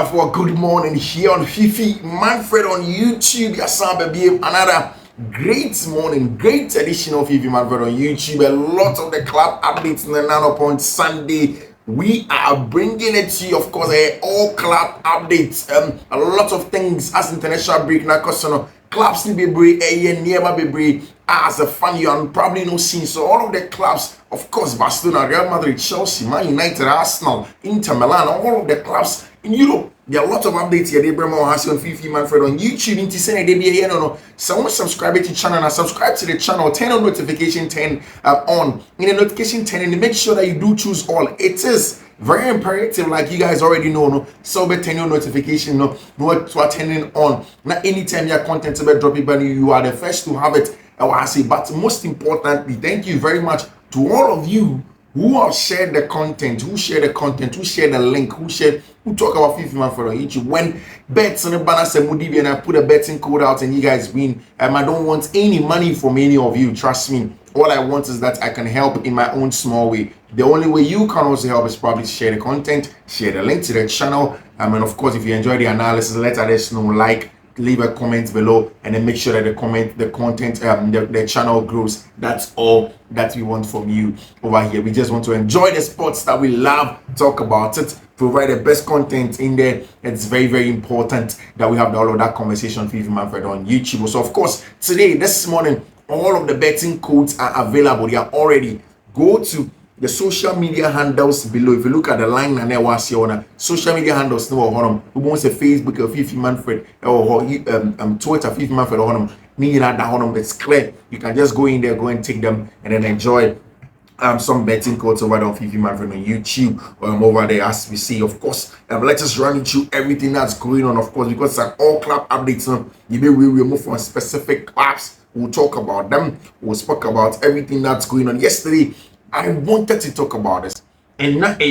for good morning here on Fiifi-Manfred on YouTube. Another great morning, great edition of Fiifi-Manfred on YouTube. A lot of the club updates in the 9 point Sunday. We are bringing it to you, of course, all club updates. A lot of things as international break now, because clubs need to be nearby as a fan you are probably no seen. So all of the clubs, of course, Barcelona, Real Madrid, Chelsea, Man United, Arsenal, Inter Milan, all of the clubs in Europe. There are a lot of updates here. They bring more on Fiifi-Manfred on YouTube. Into send someone subscribe to the channel and subscribe to the channel. Turn on notification 10 on. In the notification 10 and make sure that you do choose all. It is very imperative, like you guys already know. No, so be turn your notification. No, to turning on. Not anytime your content is dropping, but you are the first to have it. I say, but most importantly, thank you very much to all of you who have shared the content, who share the link, who talk about Fiifi-Manfred on YouTube. When bets on the banner say Mudibi and I put a betting code out and you guys win, I don't want any money from any of you. Trust me. All I want is that I can help in my own small way. The only way you can also help is probably share the content, share the link to the channel. And of course, if you enjoy the analysis, let us know, like, leave a comment below, and then make sure that the channel grows. That's all that we want from you over here. We just want to enjoy the sports that we love, talk about it, provide the best content in there. It's very, very important that we have all of that conversation with Fiifi-Manfred on YouTube. So of course, this morning, all of the betting codes are available. They are already. Go to the social media handles below. If you look at the line and there was your social media handles, no honor. Who wants a Facebook or Fiifi-Manfred or Twitter Fiifi-Manfred or honor. Meaning that honor, it's clear. You can just go in there, go and take them, and then enjoy some betting codes over there on Fiifi-Manfred on YouTube over there as we see. Of course, let us run into everything that's going on. Of course, because it's an all club updates. You may remove from specific clubs. We'll talk about them. We'll speak about everything that's going on. Yesterday, I wanted to talk about this, and not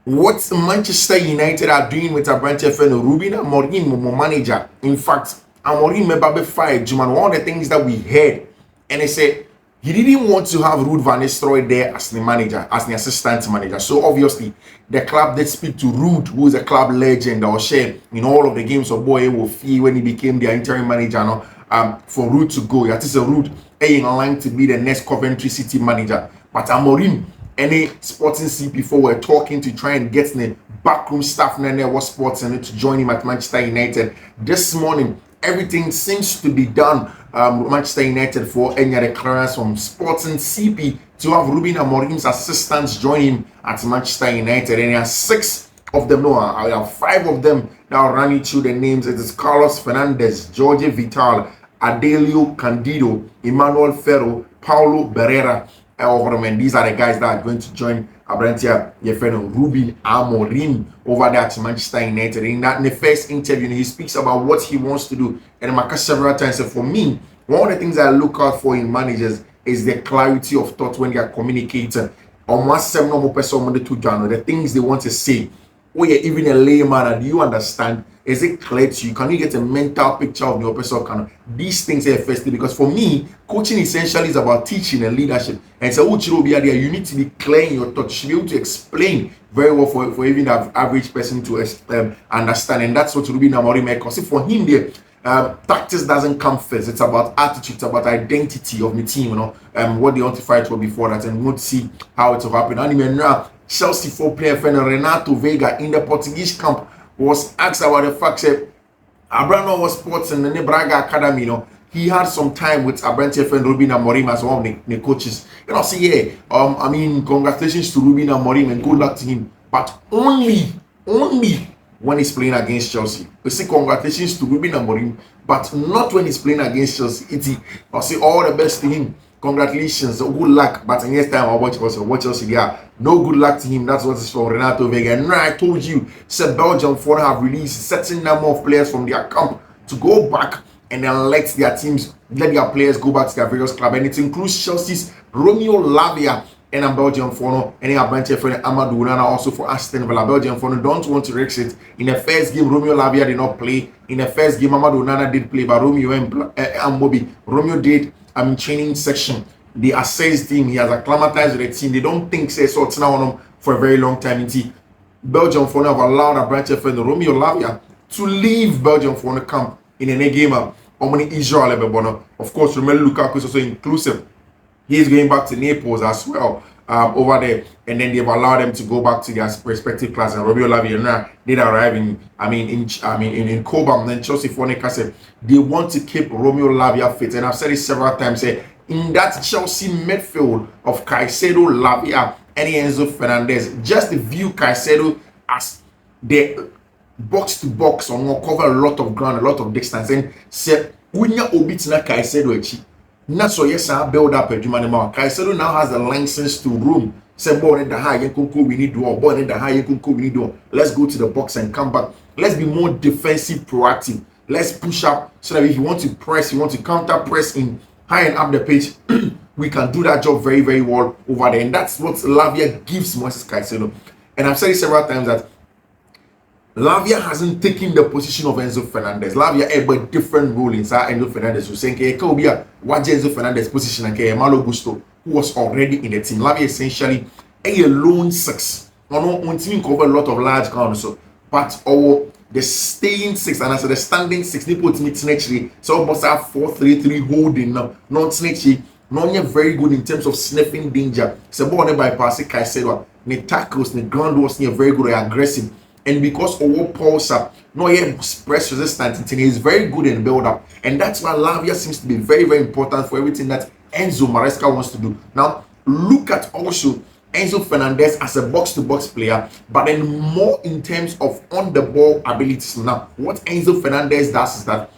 what Manchester United are doing with a branch of Ruben Amorim, manager. In fact, Amorim maybe fired Juman. One of the things that we heard, and they said he didn't want to have Ruud van Nistelrooy there as the manager, as the assistant manager. So obviously, the club did speak to Ruud, who is a club legend or share in all of the games of Boy Wofi when he became their interim manager. For Ruud to go, that is a Ruud in line to be the next Coventry City manager. But Amorim, any sporting CP4 were talking to try and get the backroom staff and there was sports and to join him at Manchester United. This morning, everything seems to be done. Manchester United for any other clearance from sporting CP to have Ruben Amorim's assistants join him at Manchester United. And there are 6 of them. No, I have 5 of them that are running through the names. It is Carlos Fernandez, Jorge Vital, Adelio Candido, Emmanuel Ferro, Paulo Barrera, and these are the guys that are going to join Abrantia, your friend Ruben Amorim over there at Manchester United. In the first interview, he speaks about what he wants to do. And Maka several times said, for me, one of the things I look out for in managers is the clarity of thought when they are communicating. The things they want to say. Oh yeah, even a layman, do you understand? Is it clear to you? Can you get a mental picture of your person? These things are firstly, because for me, coaching essentially is about teaching and leadership. And so, you need to be clear in your thoughts. You should be able to explain very well for even the average person to understand. And that's what Ruben Amorim makes. Because for him, tactics doesn't come first. It's about attitude, it's about identity of the team. What they want to fight for before that, and we'll see how it will happen. And now, Chelsea 4-player friend Renato Veiga in the Portuguese camp was asked about the fact that Abrano was sports in the Braga Academy. He had some time with Abrante friend Ruben Amorim as one of the coaches. Say, congratulations to Ruben Amorim and good luck to him. But only when he's playing against Chelsea. We say congratulations to Ruben Amorim, but not when he's playing against Chelsea. I say all the best to him. Congratulations, good luck. But next time I watch Chelsea, yeah, no good luck to him. That's what it's for Renato Veiga. And I told you, Belgium have released a certain number of players from their camp to go back and then let their players go back to their various clubs. And it includes Chelsea's Romeo Lavia and Belgium for and a bunch of friend Amadou Onana also for Aston Villa. Belgium for don't want to risk it. In the first game, Romeo Lavia did not play. In the first game, Amadou Onana did play, but Romeo and Mobi. Romeo did training section. They assessed him. He has acclimatized with the team. They don't think so it's now on him for a very long time. Belgium for now have allowed a branch friend Romeo Lavia to leave Belgium for the camp in a game of Israel. Of course, remember Lukaku is also inclusive. He is going back to Naples as well over there, and then they've allowed them to go back to their respective class. And Romeo Lavia did arrive in Cobham. Then Chelsea Fonica said they want to keep Romeo Lavia fit, and I've said it several times. In that Chelsea midfield of Caicedo, Lavia, and Enzo Fernandez, just view Caicedo as the box to box or more cover a lot of ground, a lot of distance, and say Unya Obitina Caicedo echi. Not so yes, I build up a Jumanima. Caicedo now has the license to room. Say born in the high we need to born in the high we need to. Let's go to the box and come back. Let's be more defensive, proactive. Let's push up so that if you want to press, you want to counter press in high and up the pitch, we can do that job very, very well over there. And that's what Lavia gives Moises Caicedo. And I've said it several times that Lavia hasn't taken the position of Enzo Fernandez. Lavia had a different role inside Enzo Fernandez. So saying it can be what Enzo Fernandez position and Malo Gusto, who was already in the team. Lavia essentially a lone six. On team cover a lot of large ground. So, but the staying six, and I said the standing six, they put me actually. So almost have 4-3-3 holding now. Not snitchy, not yet very good in terms of sniffing danger. So born bypassing Caicedo, the tackles, the ground was near very good, aggressive. And because of Paulsa, no yet press resistant, he is very good in build up. And that's why Lavia seems to be very, very important for everything that Enzo Maresca wants to do. Now, look at also Enzo Fernandez as a box-to-box player, but then more in terms of on-the-ball abilities. Now, what Enzo Fernandez does is that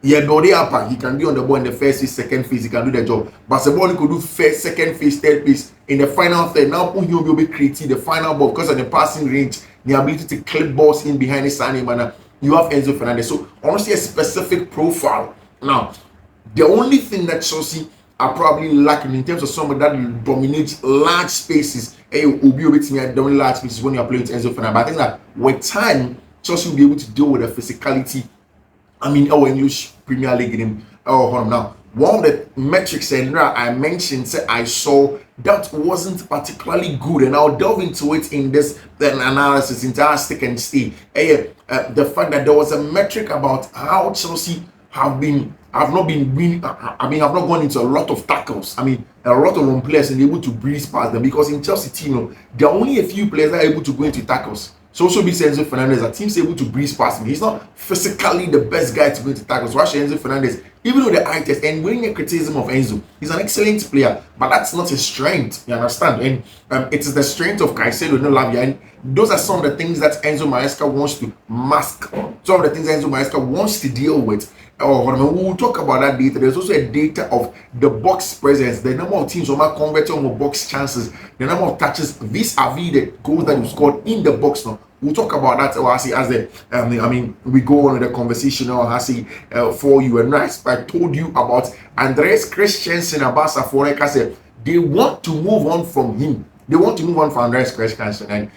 he can be on the ball in the first phase, second phase, he can do the job. But the ball he could do first, second phase, third phase. In the final third, now he will be creating the final ball because of the passing range, the ability to clip balls in behind the standing manner. You have Enzo Fernandez. So honestly, a specific profile. Now, the only thing that Chelsea are probably lacking in terms of somebody that dominates large spaces. Will be able to dominate large spaces when you are playing with Enzo Fernandez. But I think that with time, Chelsea will be able to deal with the physicality. Our English Premier League game. Now, one of the metrics I mentioned, I saw that wasn't particularly good, and I'll delve into it in this analysis, into stick and stay. The fact that there was a metric about how Chelsea have not gone into a lot of tackles. A lot of players are able to breeze past them because in Chelsea team, there are only a few players that are able to go into tackles. So also be Enzo Fernandez, a team's able to breeze past him. He's not physically the best guy to go into tackles. Watch Enzo Fernandez, even with the eye test and winning a criticism of Enzo, he's an excellent player, but that's not his strength. You understand? And it is the strength of Caicedo, no Lavia. And those are some of the things that Enzo Maresca wants to mask. Some of the things Enzo Maresca wants to deal with. We'll talk about that data. There's also a data of the box presence, the number of teams who are converting on box chances, the number of touches vis-a-vis the goals that you scored in the box now. We'll talk about that we go on with the conversation for you. And I told you about Andreas Christensen and Barca Foreca said they want to move on from him. They want to move on from Andreas Christensen. And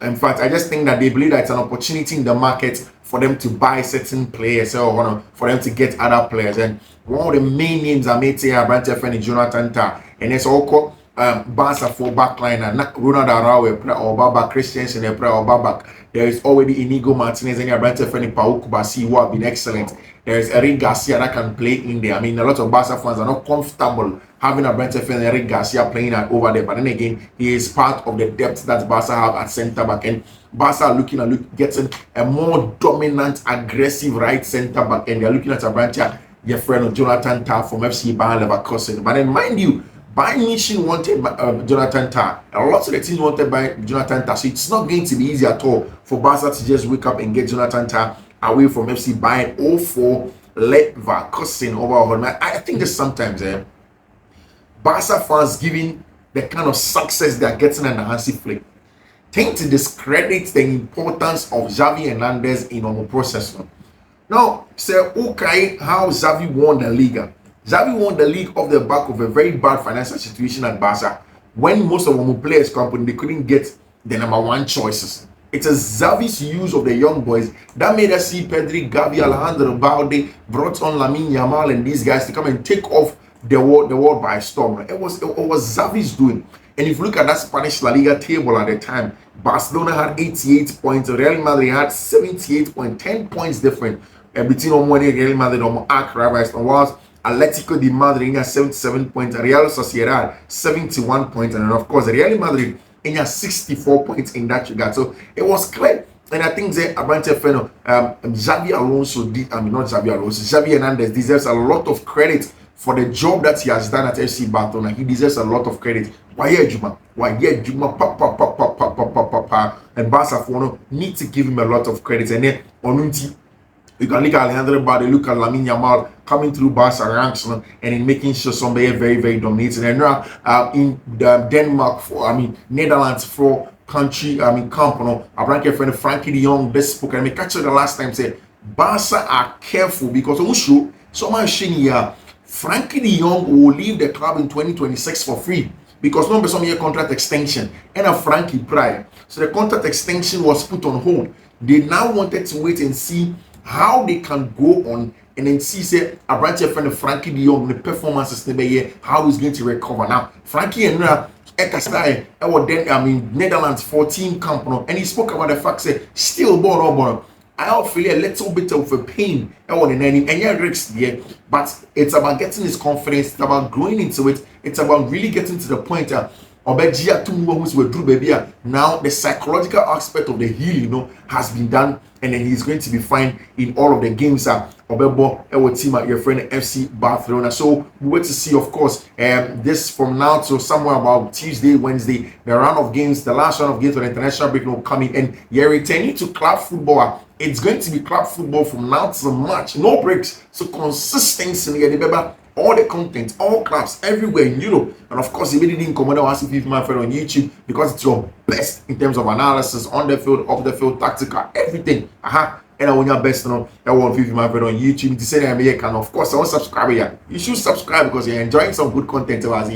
in fact, I just think that they believe that it's an opportunity in the market for them to buy certain players or for them to get other players. And one of the main names I made here, Brandt Jonathan Tah, and it's all called Barca for backline and Ronald Araue or Baba Christensen or Babak. There is already Inigo Martinez and Brandt Pauk Basi who have been excellent. There is Eric Garcia that can play in there. A lot of Barca fans are not comfortable having a Brent and Eric Garcia playing over there. But then again, he is part of the depth that Barca have at centre back. And Barca are looking at getting a more dominant, aggressive right centre back. And they're looking at a Brent, your friend Jonathan Tah from FC Bayern Leverkusen. But then mind you, Bayern Munich wanted Jonathan Tah. A lot of the teams wanted by Jonathan Tah. So it's not going to be easy at all for Barca to just wake up and get Jonathan Tah away from FC Bayern or for Leverkusen overall. I think that sometimes Barca fans giving the kind of success they are getting in the Hansi Flick tend to discredit the importance of Xavi Hernandez in our process. Now, say okay, how Xavi won the league. Xavi won the league off the back of a very bad financial situation at Barca. When most of our players company they couldn't get the number one choices. It is Xavi's use of the young boys that made us see Pedri, Gavi, Alejandro Balde, brought on Lamine Yamal and these guys to come and take off the world by storm. It was Xavi's doing. And if you look at that Spanish La Liga table at the time, Barcelona had 88 points, Real Madrid had 78 points, 10 points different between Real Madrid and arch rivals. Whilst Atletico de Madrid had 77 points, Real Sociedad 71 points, and then of course Real Madrid had 64 points in that regard. So it was clear. And I think that Xavi Alonso Xavi Hernandez deserves a lot of credit for the job that he has done at FC Barcelona. He deserves a lot of credit. And Barca need to give him a lot of credit. And then you can look at Alejandro Balde, look at Lamine Yamal coming through Barca ranks and in making sure somebody very, very dominating. And now in Denmark, Netherlands for country, camp, I rank your friend Frankie de Jong, this spoke, and I catch it the last time, said Barca are careful because Ushu, someone here, Frankie de Jong will leave the club in 2026 for free because no some year contract extension and a Frankie prior. So the contract extension was put on hold. They now wanted to wait and see how they can go on and then see say a branch of friend Frankie de Jong the performances how he's going to recover. Now Frankie and Netherlands 14 camp and he spoke about the fact that still ball. I feel a little bit of a pain but it's about getting his confidence, it's about growing into it, it's about really getting to the point now the psychological aspect of the healing has been done, and then he's going to be fine in all of the games Obebo team at your friend FC Barcelona. So we wait to see, of course, this from now to somewhere about Tuesday, Wednesday, the last round of games for the international break will come in, and you're returning to club football. It's going to be club football from now to March, no breaks. So consistency, all the content, all clubs everywhere in Europe, and of course, if you didn't come on Fiifi-Manfred on YouTube because it's your best in terms of analysis on the field, off the field, tactical, everything. And I want your best, I want Fiifi-Manfred on YouTube. To say that you can, of course, I want subscribe here. You should subscribe because you're enjoying some good content on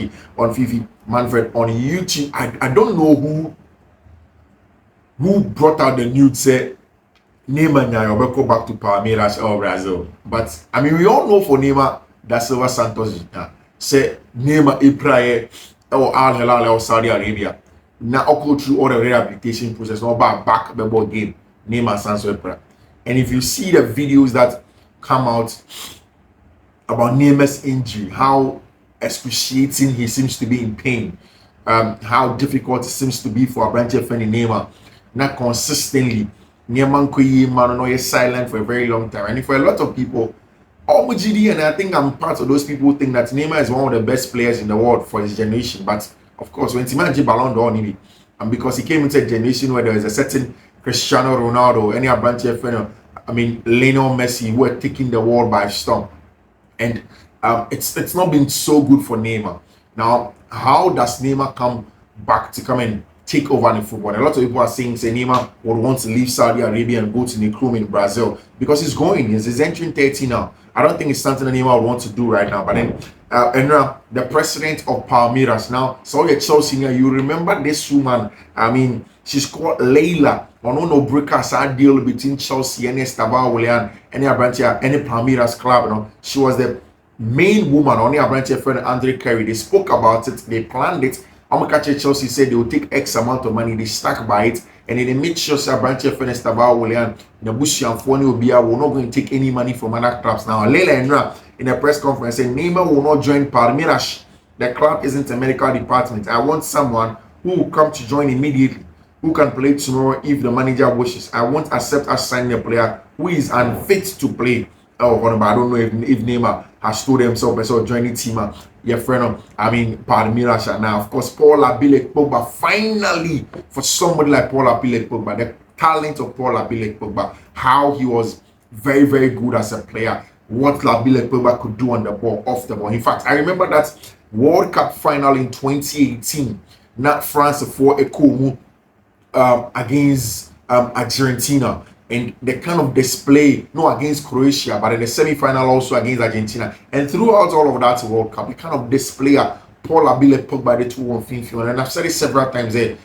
Fiifi-Manfred on YouTube. I don't know who brought out the news say Neymar will go back to Palmeiras or Brazil, but we all know for Neymar da Silva Santos say Neymar prior or Al Hilal or Saudi Arabia now go through all the rehabilitation process no back the ball game Neymar Santos. And if you see the videos that come out about Neymar's injury, how excruciating he seems to be in pain, how difficult it seems to be for a branch of Neymar, not consistently Neymar is silent for a very long time. And for a lot of people, and I think I'm part of those people who think that Neymar is one of the best players in the world for his generation. But of course, when Timanji Ballon d'Or, and because he came into a generation where there is a certain Cristiano Ronaldo, any branch of Lionel Messi, who are taking the world by storm, and it's not been so good for Neymar. Now, how does Neymar come and take over in football? A lot of people are saying Neymar would want to leave Saudi Arabia and go to recruitment in Brazil because he's entering 30 now. I don't think it's something that Neymar would want to do right now. But then, the president of Palmeiras now, so Chelsea, you remember this woman? She's called Leila. No breakers are deal between Chelsea and Estabal Willian and any Palmeiras club. She was the main woman on the branch friend Andre Carey. They spoke about it, they planned it. Chelsea said they will take X amount of money, they stuck by it, and then they made sure branch friend Estabal Willian Nabushi and Foni Obia will not going to take any money from other clubs. Now Leila in a press conference said Neymar will not join Palmeiras. The club isn't a medical department. I want someone who will come to join immediately, who can play tomorrow if the manager wishes. I won't accept us signing a player who is unfit to play. I don't know if Neymar has told himself before joining team. Your friend, Palmeiras now. Of course, Paul Abile Pogba. Finally, for somebody like Paul Abile Pogba, the talent of Paul Abile Pogba, how he was very, very good as a player. What Abile Pogba could do on the ball, off the ball. In fact, I remember that World Cup final in 2018. Not France for Ekomu against Argentina. And the kind of display, not against Croatia, but in the semi-final also against Argentina. And throughout all of that World Cup, the kind of display Paul Abile Pogba the 2-1 Fiifi. And I've said it several times there.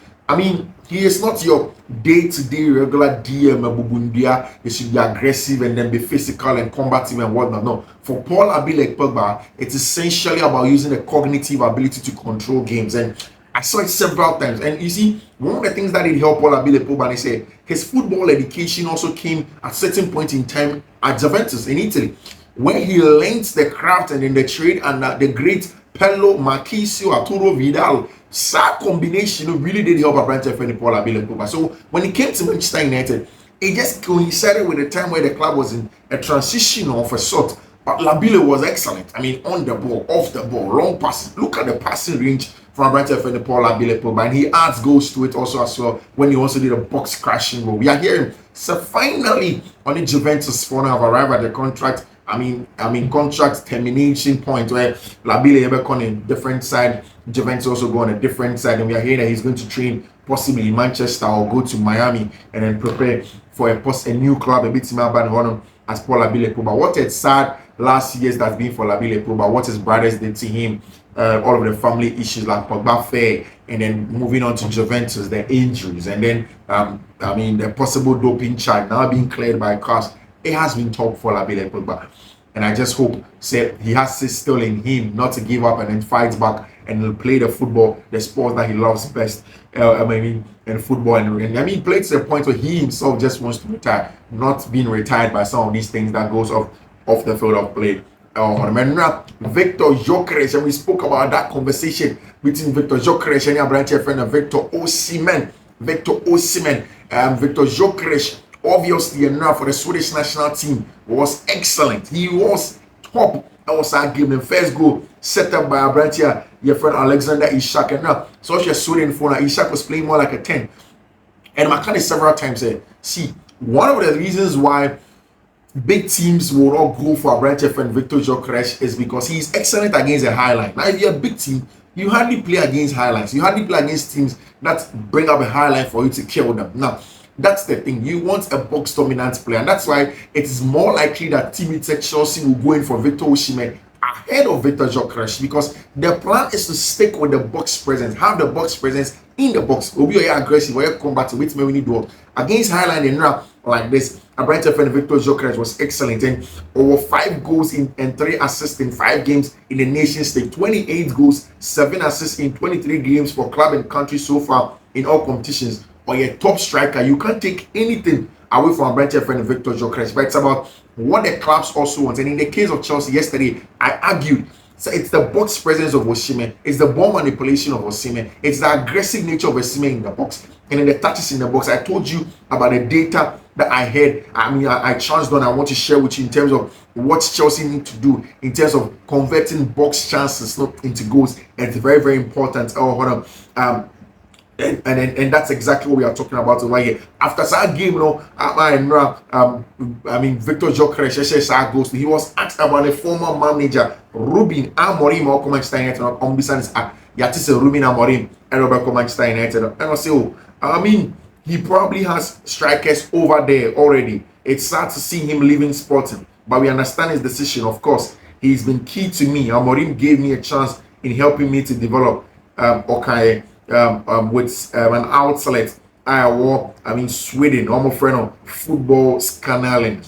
He is not your day-to-day regular DM Bubundia. He should be aggressive and then be physical and combative and whatnot. No. For Paul Abile Pogba, it's essentially about using the cognitive ability to control games. And I saw it several times. And you see, one of the things that did help Olabile Pogba, he said his football education also came at a certain point in time at Juventus in Italy, where he learned the craft and in the trade, and the great Pello, Marquisio, Arturo Vidal, that combination really did help Abrante for Olabile Pogba. So when he came to Manchester United, it just coincided with the time where the club was in a transition of a sort. But Labile was excellent. I mean, on the ball, off the ball, long passes. Look at the passing range from Abrante for Labile Pogba, and he adds goals to it also as well when he also did a box crashing goal. We are hearing so finally on the Juventus phone have arrived at the contract. I mean, contract termination point where Labile ever on a different side, Juventus also go on a different side, and we are hearing that he's going to train possibly in Manchester or go to Miami and then prepare for a new club, a bit more bad honor as Paul Labile Pogba. What a sad last years that's been for Labile Pogba. What his brothers did to him, all of the family issues like Pogba fair, and then moving on to Juventus, the injuries, and then the possible doping charge now being cleared by CAS. It has been tough for Labile Pogba, and I just hope he has it still in him not to give up and then fight back and he'll play the football, the sport that he loves best. In football, and he played to the point where he himself just wants to retire, not being retired by some of these things that goes off the field of play. Victor Gyokeres, and we spoke about that conversation between Victor Gyokeres and your branch friend Victor Osimhen. Victor Gyokeres, obviously enough for the Swedish national team, was excellent. He was top. That was our game. The first goal set up by our branch here, your friend Alexander Isak. And now, so she Sweden for now, Isak was playing more like a 10. And Makani several times said, see, one of the reasons why big teams will not go for a branch friend Victor Gyokeres is because he's excellent against a high line. Now, if you're a big team, you hardly play against high lines. You hardly play against teams that bring up a high line for you to kill them. Now, that's the thing. You want a box dominant player, and that's why it is more likely that Team Chelsea will go in for Victor Osimhen ahead of Victor Gyokeres, because the plan is to stick with the box presence, have the box presence in the box. Will be aggressive, or combat with me. We need to against Highland and now like this. A bright friend Victor Gyokeres was excellent, and over 5 goals and 3 assists in 5 games in the Nations League, 28 goals, 7 assists in 23 games for club and country so far in all competitions. Or your top striker, you can't take anything away from a bright friend Victor Gyokeres, but it's about what the clubs also want. And in the case of Chelsea yesterday, I argued, so it's the box presence of Osimhen, it's the ball manipulation of Osimhen, it's the aggressive nature of Osimhen in the box, and in the touches in the box. I told you about the data that I had. I chanced on. I want to share with you in terms of what Chelsea need to do in terms of converting box chances not into goals. And it's very, very important. And that's exactly what we are talking about over here. After that game, Victor Gyokeres goes. He was asked about the former manager Ruben Amorim or Manchester United on business. Yatise Ruben Amorim and Robert Manchester United. And I say, he probably has strikers over there already. It's sad to see him leaving Sporting, but we understand his decision. Of course, he's been key to me. Amorim gave me a chance in helping me to develop with an outlet Sweden, almost friend of football scannaling,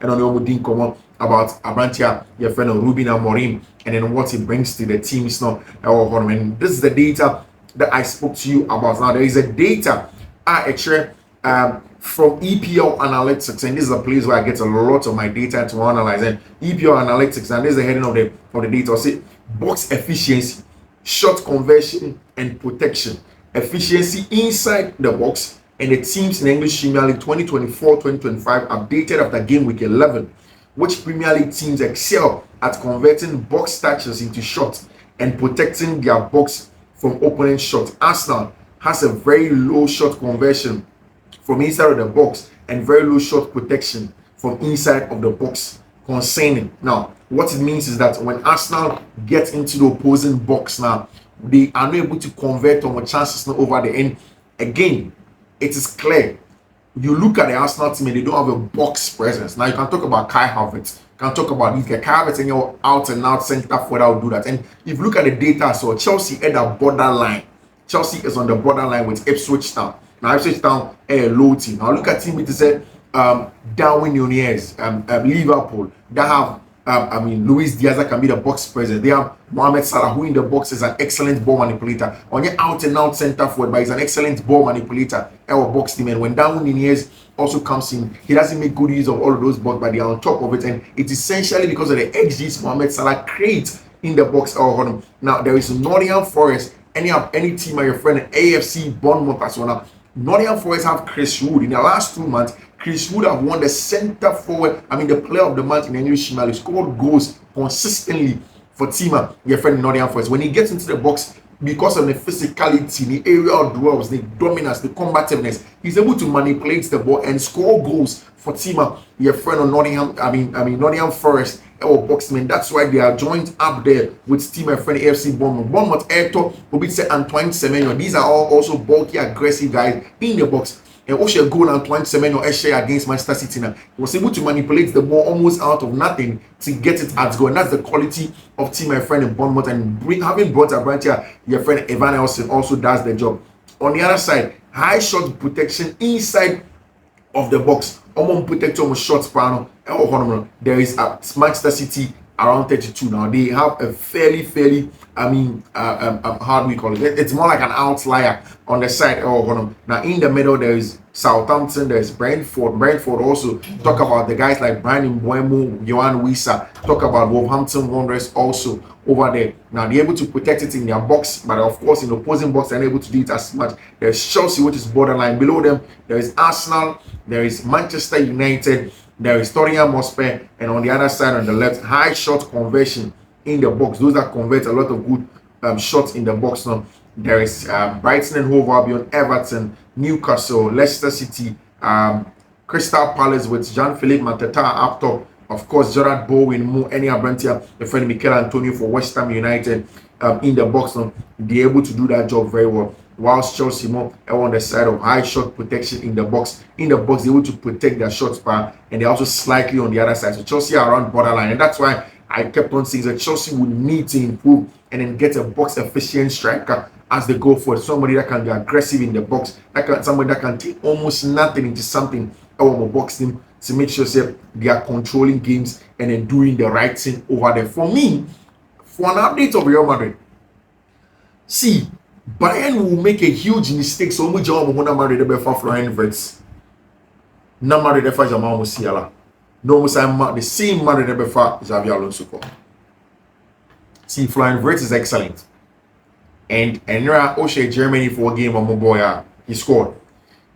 and on the didn't come up about Abrantia, your friend of Ruben Amorim, and then what he brings to the team is not and this is the data that I spoke to you about. Now there is a data actually from EPL Analytics, and this is a place where I get a lot of my data to analyze. And EPL Analytics, and this is the heading of the data. I'll say box efficiency, shot conversion, and protection. Efficiency inside the box, and the teams in English Premier League 2024-2025 updated after game week 11, which Premier League teams excel at converting box touches into shots and protecting their box from opponent shots. Arsenal has a very low shot conversion from inside of the box and very low shot protection from inside of the box. Concerning now, what it means is that when Arsenal gets into the opposing box now, they are not able to convert on the chances not over the end. Again, it is clear. You look at the Arsenal team and they don't have a box presence. Now you can talk about Kai Havertz, you can talk about these guys. Kai Havertz and your out and out centre forward will do that. And if you look at the data, so Chelsea at the borderline. Chelsea is on the borderline with Ipswich Town. Now Ipswich Town a low team. Now look at team with Darwin Nunez, Liverpool that have Luis Diaz can be the box presence. They have Mohamed Salah, who in the box is an excellent ball manipulator. On your out and out center forward, but he's an excellent ball manipulator. Our box team, and when Darwin Nunez also comes in, he doesn't make good use of all of those balls, but they are on top of it, and it's essentially because of the XGs Mohamed Salah creates in the box. Now there is Nottingham Forest. Any team, your friend, AFC Bournemouth as well. Now Nottingham Forest have Chris Wood. In the last 2 months, Chris Wood have won the center forward, the player of the month in the English Premier League. Scored goals consistently for team, your friend Nottingham Forest. When he gets into the box, because of the physicality, the aerial duels, the dominance, the combativeness, he's able to manipulate the ball and score goals for team, your friend of Nottingham. Nottingham Forest or Boxman. That's why they are joined up there with team and friend AFC Bournemouth. Bournemouth, Hector, Obitse, Antoine Semenyo. These are all also bulky, aggressive guys in the box. And Osha goal Antoine Semenyo Eshe against Manchester City now. He was able to manipulate the ball almost out of nothing to get it at goal. And that's the quality of team and friend in Bournemouth. And having brought a branch here, your friend Evan Elson also does the job. On the other side, high shot protection inside of the box. Protect shots panel. There is a Manchester City around 32 now. They have a fairly how do we call it? It's more like an outlier on the side. Now in the middle there is Southampton, there's Brentford. Brentford also talk about the guys like Brandon Mbeumo, Yohan Wissa. Talk about Wolverhampton Wanderers also over there. Now they're able to protect it in their box, but of course in the opposing box they're unable to do it as much. There's Chelsea, which is borderline. Below them there is Arsenal, there is Manchester United, there is Tottenham Hotspur, and on the other side on the left, high shot conversion in the box. Those that convert a lot of good shots in the box now. There is Brighton and Hove Albion, Everton, Newcastle, Leicester City, Crystal Palace with Jean-Philippe Mateta up top. Of course, Gerard Bowen, Eni Abrantia, the friend Mikel Antonio for West Ham United in the box now. They're able to do that job very well. Whilst Chelsea more on the side of high shot protection in the box. In the box, they're able to protect their shots bar, and they're also slightly on the other side. So Chelsea are around borderline, and that's why I kept on saying that Chelsea would need to improve and then get a box efficient striker as they go forward. Somebody that can be aggressive in the box, somebody that can take almost nothing into something our box team to make sure that they are controlling games and then doing the right thing over there. For me, for an update of Real Madrid, see, Bayern will make a huge mistake. So we jump on Madrid before Florian Wirtz. Na Madrid before Jamal Musiala. No, the same Madrid before Xavi Alonso. See, Florian Wirtz is excellent. And Oshe Germany for a game on Moboya, he scored.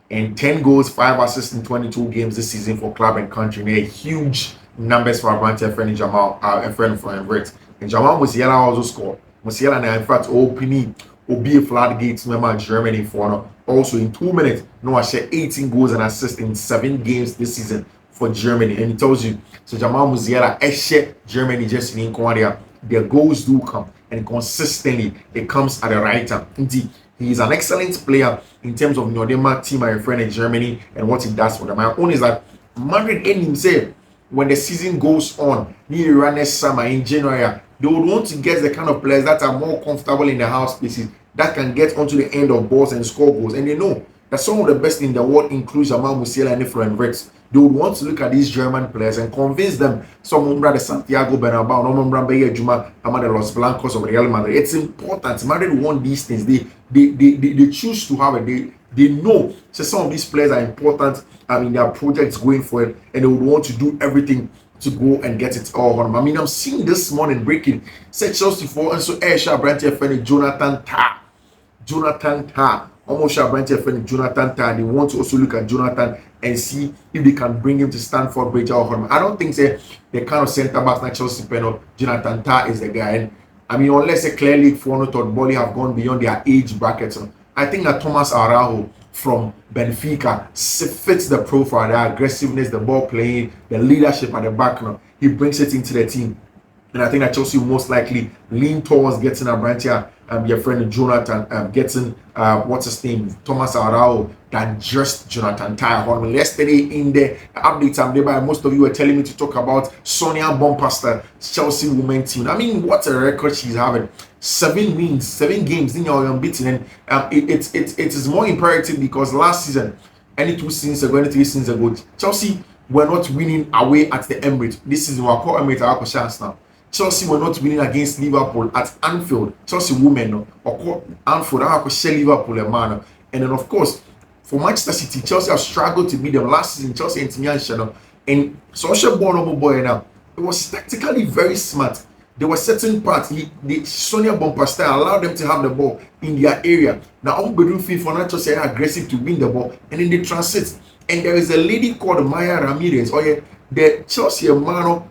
And 10 goals, 5 assists in 22 games this season for club and country. They're huge numbers for Abrante friend Jamal and friend Florian Wirtz. And Jamal Musiala also scored. Musiala, in fact, opening Obi floodgates member Germany for also in 2 minutes. No, I share 18 goals and assists in 7 games this season for Germany. And he tells you, so Jamal Musiala, Germany just in Korea. Their goals do come, and consistently it comes at the right time. Indeed, he is an excellent player in terms of Nordema team, my friend in Germany, and what he does for them. My own is that Madrid in himself, when the season goes on, near next summer in January, they would want to get the kind of players that are more comfortable in the house spaces, that can get onto the end of balls and score goals. And they know that some of the best in the world, include Jamal Musiala and Florian Wirtz, they would want to look at these German players and convince them. Some the Santiago Bernabeu, no Beye Juma, the Los Blancos of Real Madrid. It's important. Madrid want these things. They choose to have it. They know. So some of these players are important in their projects going forward, and they would want to do everything to go and get it all on. I'm seeing this morning breaking. Said Chelsea for and so Aisha Brandt friend Jonathan Tah. Almost Brandt friend Jonathan Tah. They want to also look at Jonathan and see if they can bring him to Stamford Bridge or Horn. I don't think the kind of centre back like Chelsea panel, Jonathan Tah is the guy. And unless a clearly for no thought Bolly have gone beyond their age brackets. I think that Thomas Araujo from Benfica fits the profile, the aggressiveness, the ball playing, the leadership at the back now. He brings it into the team. And I think that Chelsea will most likely lean towards getting a branch here, your friend Jonathan, getting what's his name, Thomas Araujo, than just Jonathan Tah. Yesterday in the updates I'm there, by most of you were telling me to talk about Sonia Bompasta, Chelsea women team. I mean, what a record she's having. 7 wins, 7 games, then you're unbeaten. And it is more imperative because last season, any 2 seasons ago, any 3 seasons ago, Chelsea were not winning away at the Emirates. This is what I call Emirates our chance now. Chelsea were not winning against Liverpool at Anfield. Chelsea women or call Anfield I could share Liverpool a man. And then of course for Manchester City, Chelsea have struggled to beat them last season. Chelsea and Timian and social boy now. It was tactically very smart. There were certain parts, the Sonia Bumper style allowed them to have the ball in their area. Now, on Bedroom for not just aggressive to win the ball, and then they transit. And there is a lady called Maya Ramirez, the Chelsea man,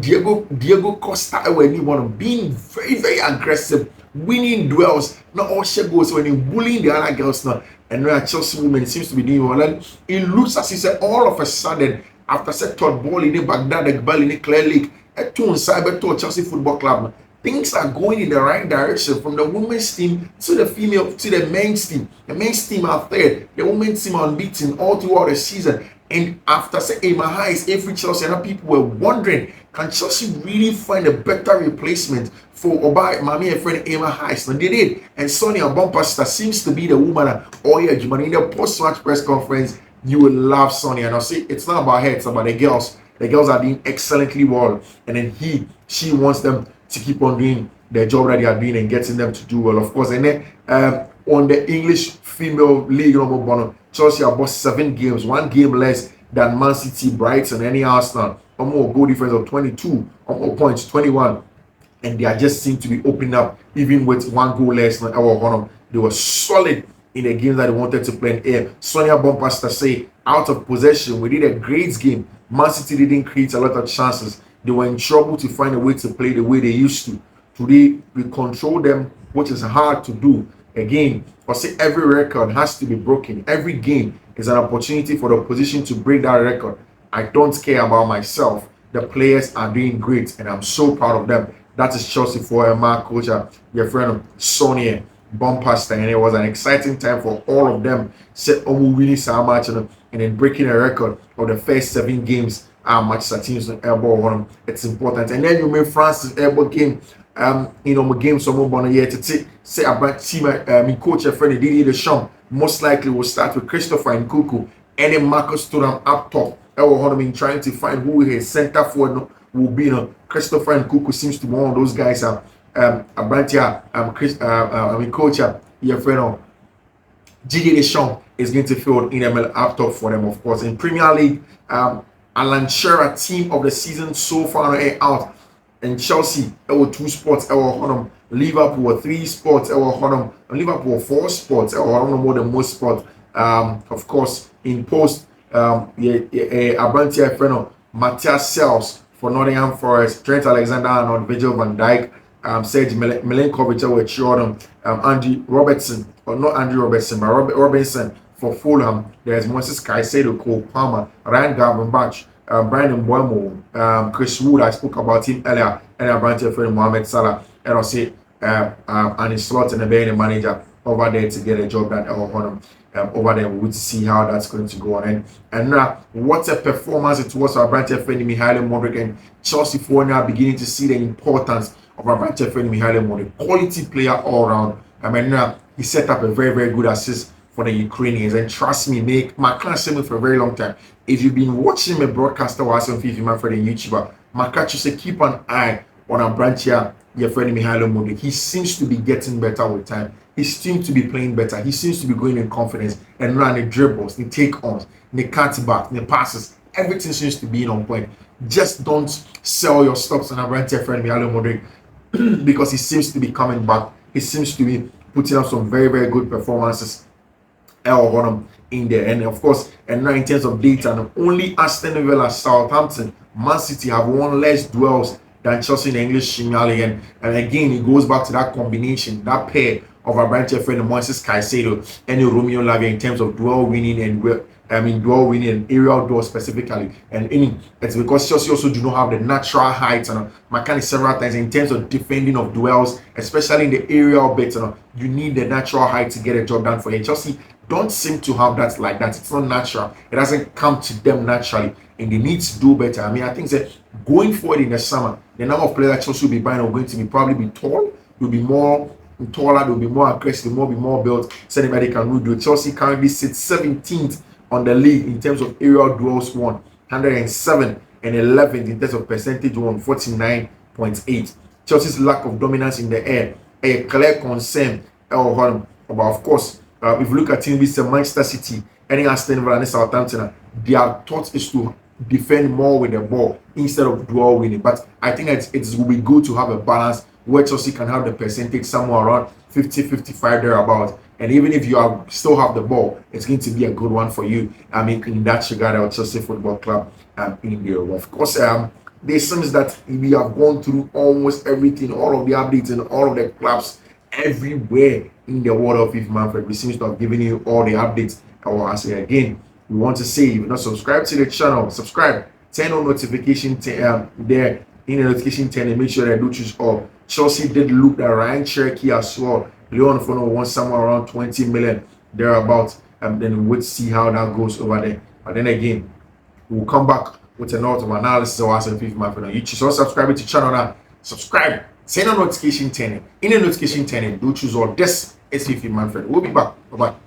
Diego Costa, anyone being very, very aggressive, winning duels, not all she goes when you bullying the other girls now. And now Chelsea women seems to be doing well. And it looks as if all of a sudden, after set third ball in the Baghdad, the ball in the Clear League, at two cyber to Chelsea Football Club. Things are going in the right direction from the women's team to the female to the men's team. The men's team are third, the women's team are unbeaten all throughout the season. And after say Emma Highs, every Chelsea and people were wondering, can Chelsea really find a better replacement for Oba Mami and friend Emma Highs? And they did. And Sonia Bompasta seems to be the woman. In the post-match press conference, you will love Sonia. And I'll say it's not about her, it's about the girls. The girls are doing excellently well, and then she wants them to keep on doing their job that they are doing and getting them to do well, of course. And then on the English female league, Chelsea have lost 7 games, 1 game less than Man City, Brighton, and any Arsenal. More goal difference of 22, more points 21, and they are just seem to be opening up even with 1 goal less than our one. They were solid in the game that they wanted to play in air. Sonia Bompasta say out of possession, we did a great game. Man City didn't create a lot of chances. They were in trouble to find a way to play the way they used to. Today, we control them, which is hard to do. Again, I say every record has to be broken. Every game is an opportunity for the opposition to break that record. I don't care about myself. The players are doing great, and I'm so proud of them. That is Chelsea for my coach, your friend Sonia Bompasta, and it was an exciting time for all of them. Set winning so much and then breaking a record of the first 7 games Manchester teams airball one. It's important. And then you made France's airball game. Game some more here to say about team coach your friend Didier Deschamps most likely will start with Christopher Nkunku and then Marcus Thuram up top. Trying to find who his center forward will be. Christopher Nkunku seems to be one of those guys. Coach your friend Didier Deschamps is going to field in ML up top for them, of course. In Premier League, Alan Shearer team of the season so far out. And Chelsea, there were 2 spots. Liverpool 3 spots. Liverpool 4 spots. More than most spots. Of course, in post, Abrantia friend Matthias Sells for Nottingham Forest, Trent Alexander-Arnold, Virgil van Dijk, Serge Milinkovic with Jordan, Andy Robertson, or not Andy Robertson, but Robinson for Fulham. There's Moses Caicedo, Cole Palmer, Ryan Gravenberch, Brandon Buemo, Chris Wood, I spoke about him earlier, and our branch friend Mohamed Salah, and I'll say, and his slot and the manager over there to get a job done over there. We will see how that's going to go on. And now, what a performance it was for our branch friend Mihailo Modric, and Chelsea for now beginning to see the importance of our branch friend Mihailo Modric, quality player all around. Now he set up a very, very good assist for the Ukrainians, and trust me, my class me for a very long time. If you've been watching my broadcaster was on Fiifi-Manfred and YouTuber, my catch say keep an eye on our branch here, your friend Mihailo Modric. He seems to be getting better with time. He seems to be playing better. He seems to be going in confidence and run the dribbles, the take-ons, the cutback, the passes. Everything seems to be on point. Just don't sell your stocks on our branch here, friend Mihailo Modric, because he seems to be coming back. He seems to be putting up some very, very good performances in there. And of course, and now in terms of data, only Aston Villa, Southampton, Man City have won less duels than Chelsea in the English Premier League. And again, it goes back to that combination, that pair of our branch friend Moses Caicedo and Romeo Lavia in terms of duel winning and aerial duel specifically. And it's because Chelsea also do not have the natural height and mechanics several times in terms of defending of duels, especially in the aerial bit. You need the natural height to get a job done for you. Chelsea don't seem to have that like that. It's not natural. It doesn't come to them naturally, and they need to do better. I think that going forward in the summer, the number of players that Chelsea will be buying are going to probably be tall. Will be more taller. They'll be more aggressive. Will be more built. So anybody can do. Chelsea currently sits 17th on the league in terms of aerial duels won. 107 and 11th in terms of percentage won, 49.8. Chelsea's lack of dominance in the air, a clear concern. But of course, if you look at teams like Manchester City, any Aston Villa and Southampton, their thought is to defend more with the ball instead of dual winning. But I think it will be good to have a balance where Chelsea can have the percentage somewhere around 50-55 thereabouut. And even if you still have the ball, it's going to be a good one for you. I mean, in that regard, our Chelsea Football Club in Europe. Of course, there seems that we have gone through almost everything, all of the updates and all of the clubs everywhere in the world of Fiifi-Manfred. We seem to have given you all the updates. I say again, we want to say, if you're not subscribed to the channel, subscribe, turn on notification there in the notification turn and make sure that I do choose all. Chelsea did look at Ryan Cherokee as well. Leon Fono won somewhere around 20 million thereabouts. And then we'll see how that goes over there. But then again, we'll come back with a lot of analysis of us and Fiifi-Manfred on YouTube. So subscribe to the channel now. Subscribe, turn on notification turn. In the notification turn, do choose all. This is Fiifi-Manfred. We'll be back. Bye-bye.